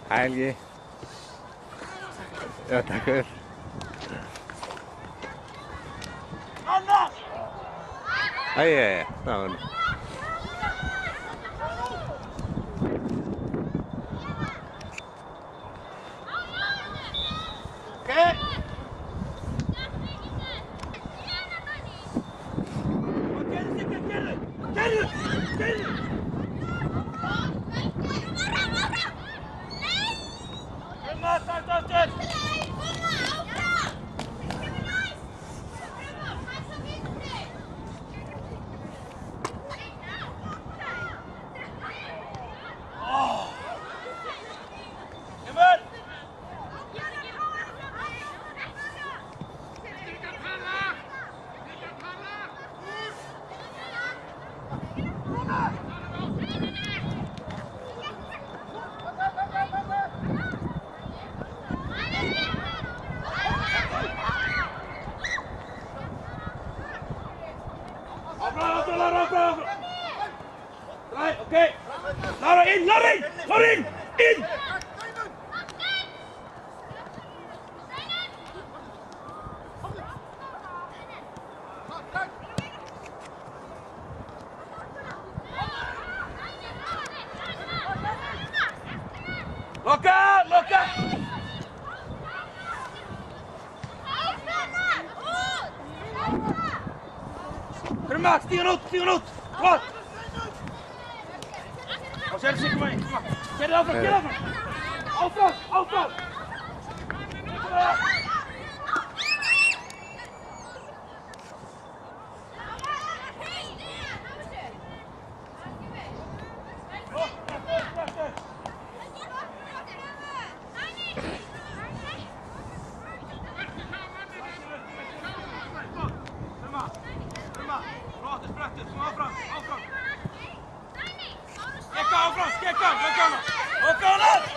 Hej Helge. Ja, danke. Hej, ja. Nå, Okej! Lara in! Lara in! Lara in! In! Locka! Locka! Kom Max, stiger ut! Stiger ut! Bra! Och sen sitter man in. Get over, get over. Aufwärts, aufwärts. Bra, det sprätter. Kom fram, fram. Skicka av fram, skicka! Locka honom! Locka honom!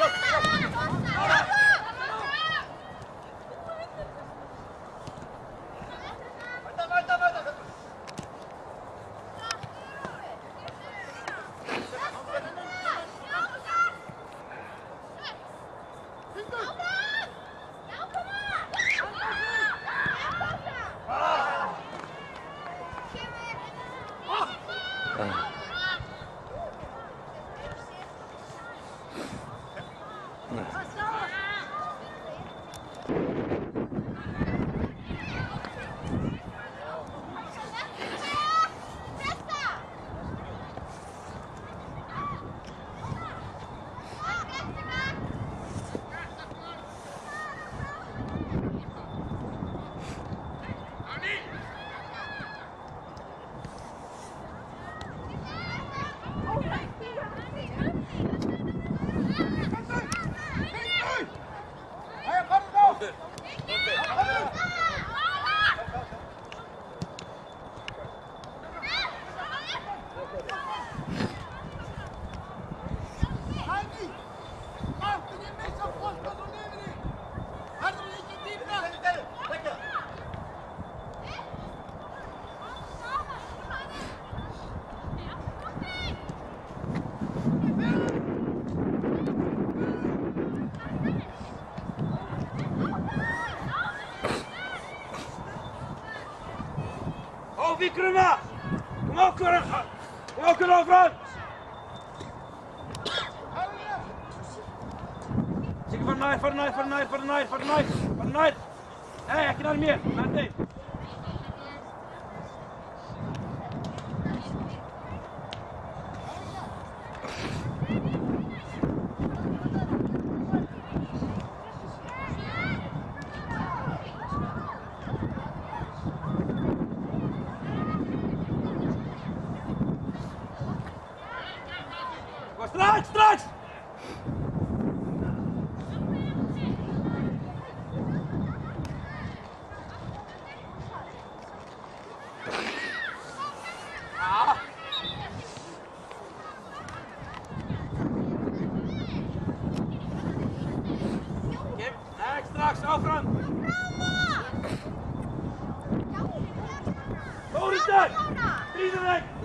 Krumma! Kom op, Krumma! Kom op, Krumma, Frans! Zeker van de night. Hé, heb je daar meer? Naar het ding. Straks! Kim, straks, Alfred! Horizon! Iedereen!